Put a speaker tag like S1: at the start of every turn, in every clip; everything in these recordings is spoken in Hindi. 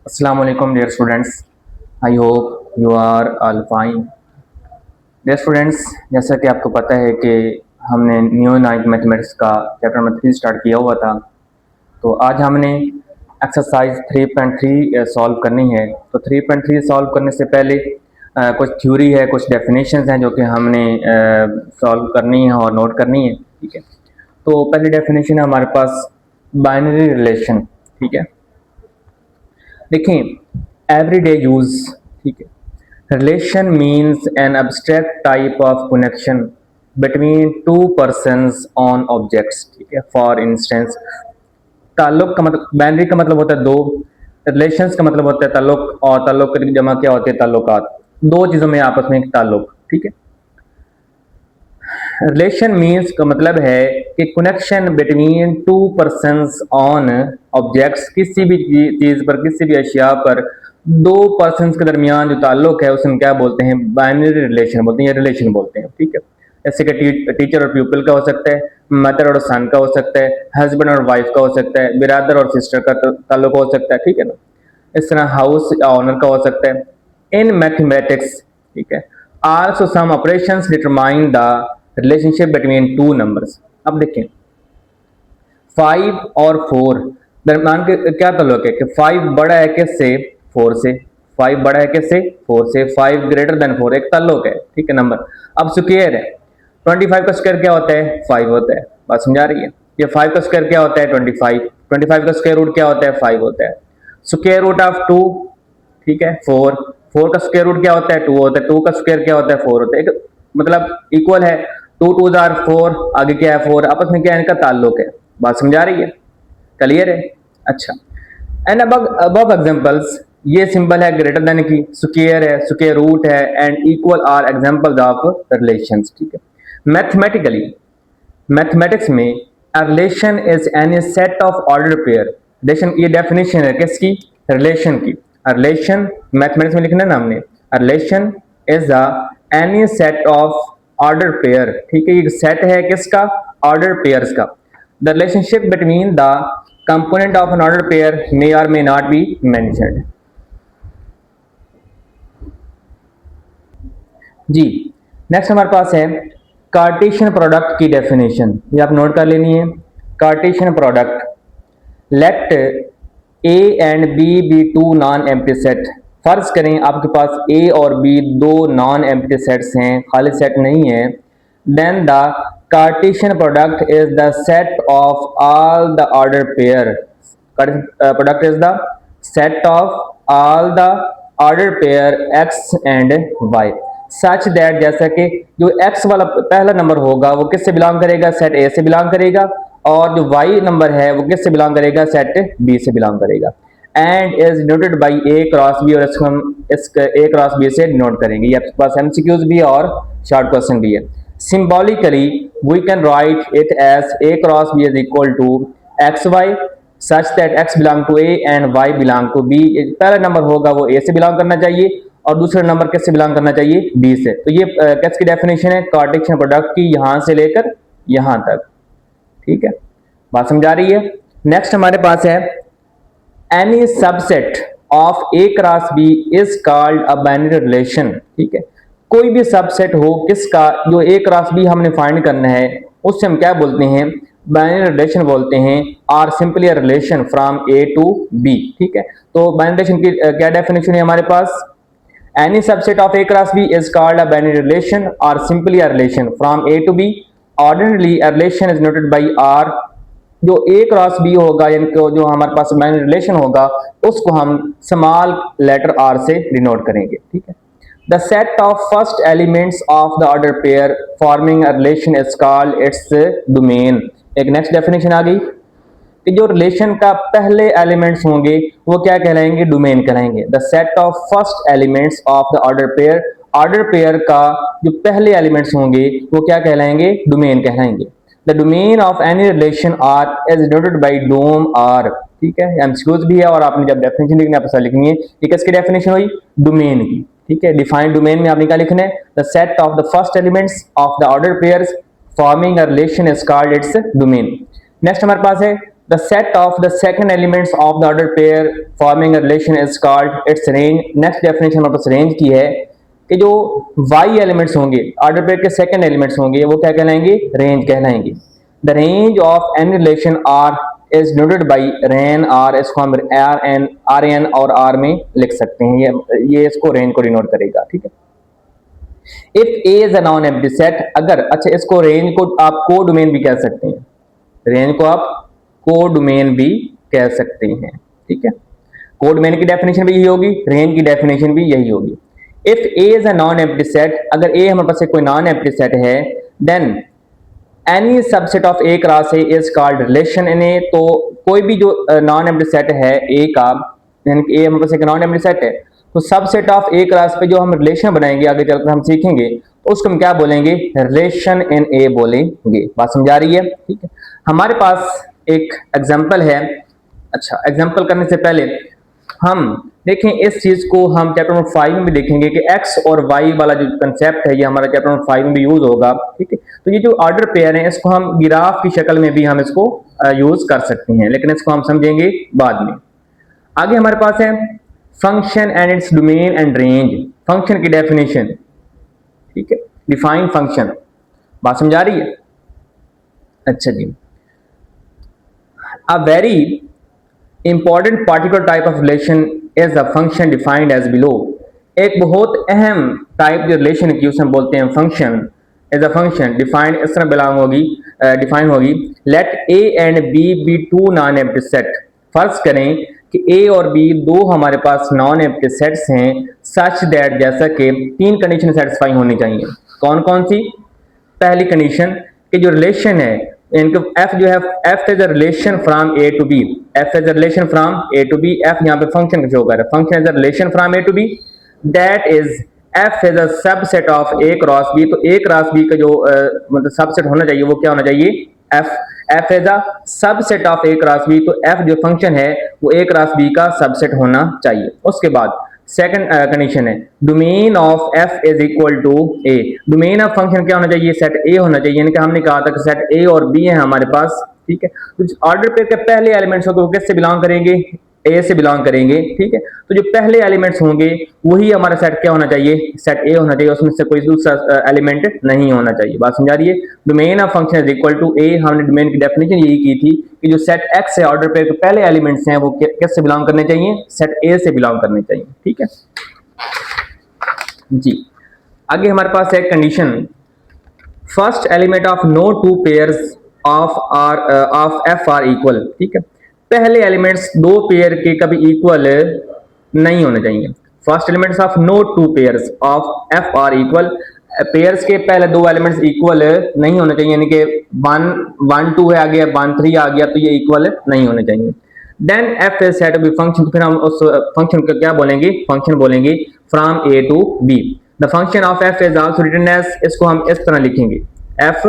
S1: Assalamu alaikum dear students. I hope you are all fine. Dear students, जैसा कि आपको पता है कि हमने न्यू नाइन्थ मैथमेटिक्स का चैप्टर नंबर 3 स्टार्ट किया हुआ था। तो आज हमने एक्सरसाइज 3.3 सॉल्व करनी है। तो 3.3 सॉल्व करने से पहले कुछ थ्योरी है, कुछ डेफिनेशंस हैं जो कि हमने सॉल्व करनी है और नोट करनी है। ठीक है, तो पहली डेफिनेशन है हमारे पास बाइनरी रिलेशन। ठीक है, देखें एवरीडे यूज। ठीक है, relation means an abstract type of connection between two persons on objects. ठीक है, फॉर इंस्टेंस ताल्लुक का मतलब, बाइनरी का मतलब होता है दो, रिलेशंस का मतलब होता है ताल्लुक, और ताल्लुक की जमा क्या होती है ताल्लुकात। दो चीज़ों में आपस में एक ताल्लुक। ठीक है, रिलेशन मीन्स का मतलब है कि connection between two persons on objects, किसी भी चीज़ पर, किसी भी अशिया पर दो पर्सन्स के दरमियान जो ताल्लुक है उसे हम क्या बोलते हैं, बाइनरी रिलेशन बोलते हैं या रिलेशन बोलते हैं। ठीक है, जैसे कि टीचर और प्यूपल का हो सकता है, मदर और सन का हो सकता है, हस्बैंड और वाइफ का हो सकता है, बिरादर और सिस्टर का ताल्लुक हो सकता है। ठीक है ना, इस तरह हाउस ऑनर का हो सकता है। इन मैथमेटिक्स, ठीक है, also some operations determine the relationship between two numbers. अब देखें 5 और 4 दरम्यान के क्या ताल्लुक है कि 5 बड़ा है किससे, 4 से। 5 बड़ा है किससे, 4 से। 5 ग्रेटर देन 4 एक ताल्लुक है। ठीक है, नंबर अब स्क्वायर है। 25 का स्क्वायर क्या होता है, 5 होता है। बात समझा रही है। ये 5 का स्क्वायर क्या होता है, 25। 25 का स्क्वायर रूट क्या होता है, 5 होता है। स्क्वायर रूट ऑफ 2, ठीक है, 4। 4 का स्क्वायर रूट क्या होता है, 2 होता है। 2 का स्क्वायर क्या होता है, 4 होता है। एक मतलब इक्वल है, 2 2 आर 4, आगे क्या है 4, आपस में क्या है, इनका ताल्लुक है। बात समझा रही है, क्लियर है। अच्छा, एंड अबव एग्जांपल्स, ये सिंबल है ग्रेटर देन की, स्क्वायर है, स्क्वायर रूट है, and equal are examples of relations. ठीक है, मैथमेटिकली, मैथमेटिक्स में a relation is any set of order pair. Relation, ये डेफिनेशन है किसकी, रिलेशन की। रिलेशन मैथमेटिक्स में लिखना है ना हमने, relation is a any set of order pair. ठीक है, ये सेट है किसका, ऑर्डर पेयर्स का। The relationship between the component of an order pair may or may not be mentioned. जी, नेक्स्ट हमारे पास है कार्टेशियन प्रोडक्ट की डेफिनेशन, ये आप नोट कर लेनी है। Cartesian product, let A and B be two non empty set. फर्ज करें आपके पास ए और बी दो नॉन एम्प्टी सेट्स हैं, खाली सेट नहीं है। Then the Cartesian product is the set of all the order pair. Product is the set of all the order pair x and y, such that, जैसा कि जो x वाला पहला नंबर होगा वो किससे बिलोंग करेगा, सेट ए से बिलोंग करेगा, और जो y नंबर है वो किससे बिलोंग करेगा, सेट बी से बिलोंग करेगा। And is denoted by A cross B, और इसको हम इस ए क्रॉस बी से डिनोट करेंगे। ये आपके पास एमसीक्यूज भी है और शॉर्ट क्वेश्चन भी है। Symbolically we can write it as A cross B is equal to x y, such that x belong to A and y belong to b। पहला नंबर होगा वो a से बिलोंग करना चाहिए और दूसरा नंबर किससे बिलोंग करना चाहिए, b से। तो ये किसकी डेफिनेशन है, कार्टेशियन प्रोडक्ट की, यहां से लेकर यहां तक। ठीक है, बात समझ आ रही है। नेक्स्ट हमारे पास है any subset of A cross B is called a binary relation. ठीक है, कोई भी सबसेट हो किसका, जो ए क्रॉस बी हमने फाइंड करना है, उससे हम क्या बोलते हैं, बाइनरी रिलेशन बोलते हैं, और simply relation from A to B. ठीक है, तो बाइनरी रिलेशन की क्या डेफिनेशन है हमारे पास, any subset of A cross B is called a binary relation or simply a relation from A to B. Ordinarily a relation is denoted by R. जो A क्रॉस B होगा, यानी कि जो हमारे पास बाइनरी रिलेशन होगा उसको हम स्मॉल लेटर R से डिनोट करेंगे। ठीक है, the set of first elements of the order pair forming a relation is called its domain. एक नेक्स्ट डेफिनेशन आ गई कि जो रिलेशन का पहले एलिमेंट्स होंगे वो क्या कहलाएंगे, डोमेन कहलाएंगे। The set of first elements of the order pair, order pair का जो पहले एलिमेंट्स होंगे वो क्या कहलाएंगे, डोमेन कहलाएंगे। The domain of any relation R is denoted by dom R. ठीक है, एमसीक्यूज भी है और आपने जब डेफिनेशन लिखनी है आपको लिखनी है कि किसकी डेफिनेशन हुई, डोमेन की। ठीक है, डिफाइंड डोमेन में आपने क्या लिखना है, the set of the first elements of the order pairs forming a relation is called its domain. Next हमारे पास है the set of the second elements of the order pair forming a relation is called its range. Next definition हमारे पास रेंज की है कि जो y एलिमेंट्स होंगे, ऑर्डर पेयर के सेकंड एलिमेंट्स होंगे, वो क्या कहलाएंगे? रेंज कहलाएंगे। The range of any relation R is denoted by रेन आर, इसको हम आर एन और आर में लिख सकते हैं, ये इसको रेंज को डिनोट करेगा, ठीक है। If A is a non empty set, अगर, अच्छा इसको रेंज को आप को डोमेन भी कह सकते हैं, रेंज को आप को डोमेन भी कह सकते हैं, ठीक है। को डोमेन की डेफिनेशन भी यही होगी, रेंज की डेफिनेशन भी यही होगी। If A is a non empty set, अगर ए हमारे पास कोई नॉन एम्प्टी सेट है, then any subset of A cross A is called relation in A. तो कोई भी जो नॉन एम्प्टी सेट है ए का, यानी कि ए हमारे पास एक नॉन एम्प्टी सेट है, तो सबसेट ऑफ ए क्रॉस पे जो हम रिलेशन बनाएंगे आगे चलकर हम सीखेंगे, तो उसको हम क्या बोलेंगे? रिलेशन इन ए बोलेंगे। बात समझा रही है? ठीक है। हमारे पास एक एग्जांपल है। अच्छा, एग्जांपल करने से पहले हम देखें इस चीज को, हम चैप्टर नंबर 5 में भी देखेंगे कि एक्स और वाई वाला जो कंसेप्ट है ये हमारा चैप्टर नंबर 5 में भी यूज होगा, ठीक है। तो ये जो ऑर्डर पेयर है इसको हम ग्राफ की शक्ल में भी हम इसको यूज कर सकते हैं, लेकिन इसको हम समझेंगे बाद में। आगे हमारे पास है function and its domain and range. Function की डेफिनेशन, ठीक है, डिफाइन फंक्शन। बात समझा रही है? अच्छा जी, a very important particular type of relation is a function defined as below. एक बहुत अहम टाइप जो रिलेशन की उसे हम बोलते हैं function. Is a function defined इस तरह बिलोंग होगी, डिफाइन होगी। Let A and B two non empty set. फर्ज करें कि ए और बी दो हमारे पास नॉन एम्प्टी सेट्स हैं, सच दैट, जैसा कि तीन कंडीशन सेटिस्फाई होनी चाहिए। कौन कौन सी? पहली कंडीशन कि जो रिलेशन है इनके एफ जो है, F is a relation from A to B. F is a relation from A to B. F यहाँ पे फंक्शन शो कर रहा है, function is a relation from A to B. That is F is a subset of A cross B. तो ए क्रॉस बी का जो मतलब सबसेट होना चाहिए वो क्या होना चाहिए? F. F is a subset of A cross B. तो एफ जो फंक्शन है वो ए क्रॉस बी का सबसेट होना चाहिए। उसके बाद सेकंड कंडीशन है domain of F is equal to A. Domain of function क्या होना चाहिए? सेट ए होना चाहिए। यानी कि हमने कहा था कि सेट ए और बी है हमारे पास, ठीक है। तो ऑर्डर पेयर के पहले एलिमेंट्स होंगे वो किससे बिलोंग करेंगे? ए से बिलोंग करेंगे, ठीक है। तो जो पहले एलिमेंट्स होंगे वही हमारा सेट क्या होना चाहिए? सेट ए होना चाहिए, उसमें से कोई दूसरा एलिमेंट नहीं होना चाहिए। बात समझा रही है? Domain of function is equal to A. हमने डोमेन की डेफिनेशन यही की थी कि जो सेट एक्स है ऑर्डर पेयर के पहले एलिमेंट्स हैं वो किससे बिलोंग करने चाहिए? सेट ए से बिलोंग करने चाहिए, ठीक है जी। आगे हमारे पास है condition, first element of no two pairs of F are equal, ठीक है। पहले एलिमेंट्स दो पेयर के कभी इक्वल नहीं होने चाहिए। First elements of no two pairs of F are equal. Pairs के पहले दो एलिमेंट्स इक्वल नहीं होने चाहिए, यानी कि 1 2 है आ गया, 1 3 आ गया, तो ये इक्वल नहीं होने चाहिए। Then F is set to be function. फिर हम उस फंक्शन को क्या बोलेंगे? फंक्शन बोलेंगे from A to B. The function of F is also written as, इसको हम इस तरह लिखेंगे एफ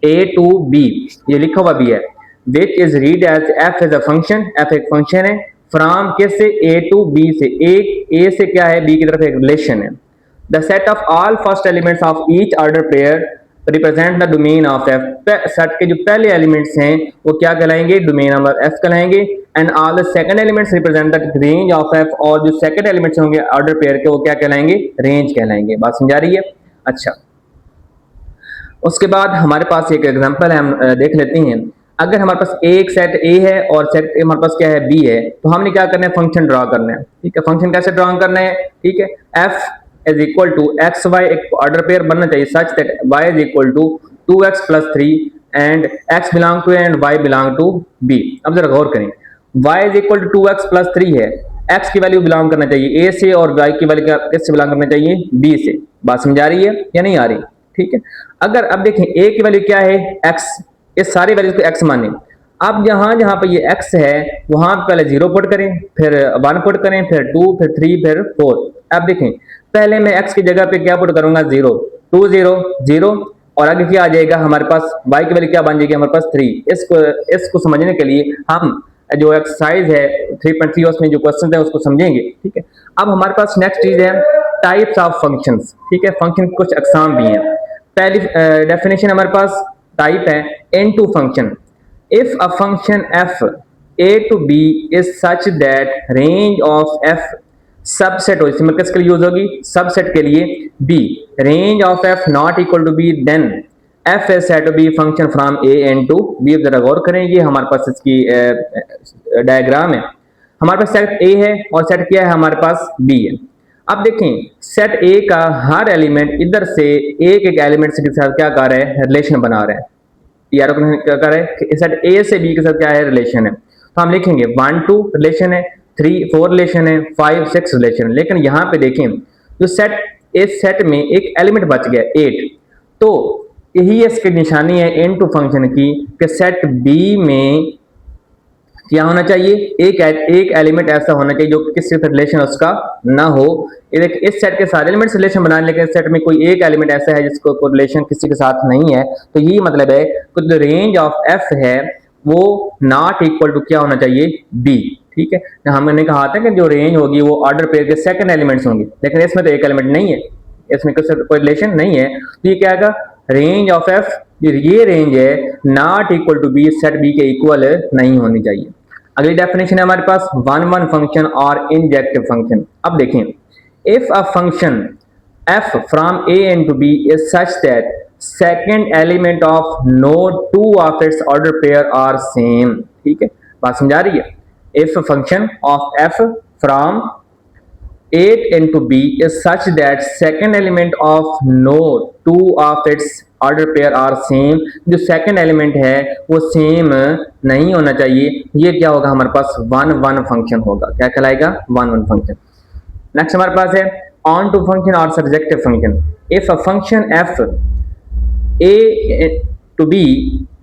S1: ए टू बी, ये लिखा हुआ भी है, which is read as F is a function. F एक फंक्शन है फ्रॉम किससे? ए टू बी से। एक ए से क्या है? बी की तरफ एक रिलेशन है। The set of all first elements of each order pair represent the domain of F. Set के जो पहले एलिमेंट्स हैं वो क्या कहलाएंगे? डोमेन नंबर एफ कहलाएंगे। And all the second elements represent the range of F. और जो सेकंड एलिमेंट्स होंगे ऑर्डर पेयर के वो क्या कहलाएंगे? रेंज कहलाएंगे। बात समझा रही है? अच्छा, उसके बाद हमारे पास एक एग्जांपल है, हम देख लेते हैं। अगर हमारे पास एक सेट ए है और सेट हमारे पास क्या है? बी है, तो हमने क्या करना है? फंक्शन ड्रॉ करना है, ठीक है। फंक्शन कैसे ड्रॉ करना है? ठीक है, F is equal to x y, एक ऑर्डर पेयर बनना चाहिए such that y is equal to 2x + 3 and x belong to A and y belong to B. अब जरा गौर करें, y is equal to 2x + 3 है, x की वैल्यू बिलोंग करना चाहिए a से और y की वैल्यू किससे बिलोंग करना चाहिए? b से। बात समझा रही है या नहीं आ रही? ठीक है। अगर अब देखें a की वैल्यू क्या है? x, इस सारी वैल्यूज को x माने। अब जहां जहां पर ये x है वहां पहले 0 पुट करें, फिर 1 पुट करें, फिर 2, फिर 3, फिर 4। अब देखें पहले मैं x की जगह पे क्या पुट करूंगा? 0 2 0 0, और आगे क्या आ जाएगा हमारे पास? y की वैल्यू क्या बन जाएगी हमारे पास? 3। इसको समझने के लिए हम जो एक्सरसाइज है 3.3 उसमें जो क्वेश्चन है उसको समझेंगे, ठीक है। अब हमारे पास नेक्स्ट चीज है टाइप्स ऑफ फंक्शंस, ठीक है। फंक्शन की कुछ अकसाम भी हैं। पहली डेफिनेशन हमारे पास टाइप है into function. If a function f a to b is such that range of f subset हो, इसमें किसके लिए यूज होगी, सबसेट के लिए b, range of f not equal to b, then f is said to be function from a and to b। जरा गौर करें, ये हमारे पास इसकी डायग्राम है। हमारे पास सेट a है और सेट क्या है, हमारे पास b है। अब देखें सेट a का हर एलिमेंट इधर से एक एक एलिमेंट के साथ क्या कर रहा है, रिलेशन बना रहा है, यार क्या कर रहा है, सेट a से b के साथ क्या है, रिलेशन है। तो हम लिखेंगे 1 2 रिलेशन है, 3 4 रिलेशन है, 5 6 रिलेशन है। लेकिन यहाँ पे देखें जो सेट, इस सेट में एक एलिमेंट बच गया 8, तो यही इसकी निशानी है इनटू फंक्शन की कि सेट बी में क्या होना चाहिए, एक एलिमेंट ऐसा होना चाहिए जो किसी से रिलेशन उसका ना हो। इस सेट के सारे एलिमेंट्स रिलेशन बनाने, लेकिन इस सेट में कोई एक एलिमेंट ऐसा है जिसको कोई रिलेशन किसी के साथ नहीं है। तो यही मतलब है कि जो रेंज ऑफ एफ है वो नॉट इक्वल टू क्या होना चाहिए, बी। ठीक है, हमने कहा था कि जो रेंज होगी वो ऑर्डर पेयर के सेकंड एलिमेंट्स होंगे, लेकिन इसमें तो एक एलिमेंट नहीं है, इसमें कोई रिलेशन नहीं है। तो ये क्या आएगा, रेंज ऑफ एफ, ये रेंज है not equal to B, set B के इक्वल नहीं होनी चाहिए। अगली डेफिनेशन है हमारे पास वन वन फंक्शन और इंजेक्टिव फंक्शन। अब देखें, if a function f from a and to b is such that second element of no two of its order pair are same। ठीक है, बात समझा रही है। if a function of f from a into b is such that second element of no two of its order pair are same, जो सेकंड एलिमेंट है वो सेम नहीं होना चाहिए, ये क्या होगा, हमारे पास वन वन फंक्शन होगा। क्या कहलाएगा, वन वन फंक्शन। नेक्स्ट हमारे पास है ऑन टू फंक्शन और subjective function. If a function F A to B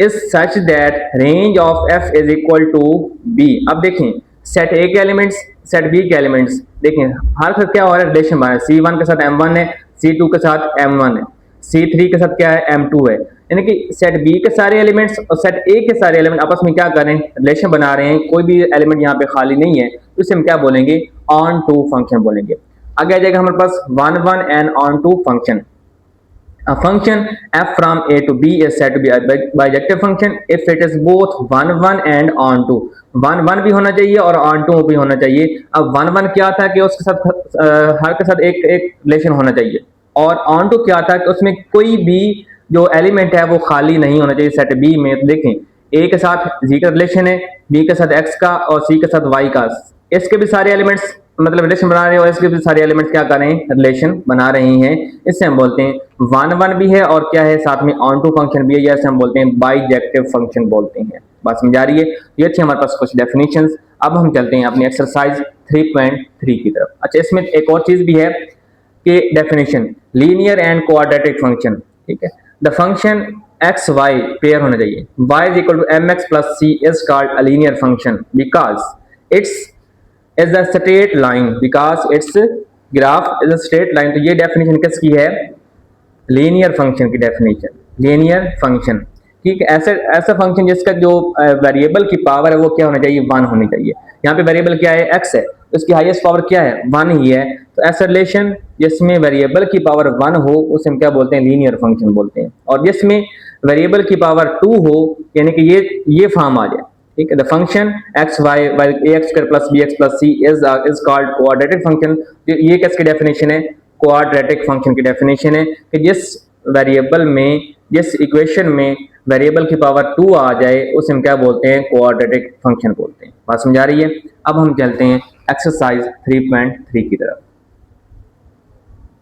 S1: is such that range of F is equal to B. अब देखें सेट ए के एलिमेंट्स, सेट बी के एलिमेंट्स, देखें हर साथ क्या हो रहा है, रिलेशन बना है, C1 के साथ M1 है, C2 के साथ M1 है, C3 के साथ क्या है, M2 है। यानी कि सेट बी के सारे एलिमेंट्स और सेट ए के सारे एलिमेंट आपस में क्या कर रहे हैं, रिलेशन बना रहे हैं, कोई भी एलिमेंट यहाँ पे खाली नहीं है, तो इसे हम क्या बोलेंगे, ऑन टू फंक्शन बोलेंगे। आगे आ जाएगा हमारे पास one one and onto function. A function f from a to b is said to be a bijective function if it is both one one and on to। One one भी होना चाहिए और ऑन टू भी होना चाहिए। अब वन वन क्या था कि उसके साथ हर के साथ एक एक रिलेशन होना चाहिए, और ऑन टू क्या था कि उसमें कोई भी जो एलिमेंट है वो खाली नहीं होना चाहिए सेट बी में। तो देखें ए के साथ जी का रिलेशन है, बी के साथ एक्स का और सी के साथ वाई का, इसके भी सारे एलिमेंट्स मतलब रिलेशन बना रहे हैं और इसके भी सारे एलिमेंट्स क्या कर रहे हैं, रिलेशन बना रहे हैं। इससे हम बोलते हैं वन वन भी है और क्या है, साथ में ऑन टू फंक्शन भी है, या इसे हम बोलते हैं बाइजेक्टिव फंक्शन बोलते हैं। बात समझ आ रही है। ये थी हमारे पास कुछ डेफिनेशंस। अब हम चलते हैं अपनी एक्सरसाइज 3.3 की तरफ। अच्छा, इसमें एक और चीज भी है कि definition linear and quadratic function. ठीक है, the function x y pair होना चाहिए, y is equal to m x plus c is called a linear function because it's is a straight line, because its graph is a straight line। तो ये डेफिनेशन किसकी है, लीनियर फंक्शन की डेफिनेशन, लीनियर फंक्शन। ठीक है, ऐसा फंक्शन जिसका जो वेरिएबल की पावर है वो क्या होना चाहिए, वन होनी चाहिए। यहाँ पे वेरिएबल क्या है, एक्स है, तो इसकी हाईएस्ट पावर क्या है, वन ही है। तो ऐसा रिलेशन जिसमें वेरिएबल की पावर वन हो उसे हम क्या बोलते हैं, लीनियर फंक्शन बोलते हैं। और जिसमें वेरिएबल की पावर टू हो, यानी कि ये फॉर्म आ जाए। ठीक है, the function x y a x square plus b x plus c is called quadratic function. ये किसकी डेफिनेशन है, क्वाड्रेटिक फंक्शन की डेफिनेशन है कि जिस वेरिएबल में, जिस इक्वेशन में वेरिएबल की पावर टू आ जाए उसे हम क्या बोलते हैं, क्वाड्रेटिक फंक्शन बोलते हैं। बात समझ आ रही है। अब हम चलते हैं एक्सरसाइज 3.3 की तरफ।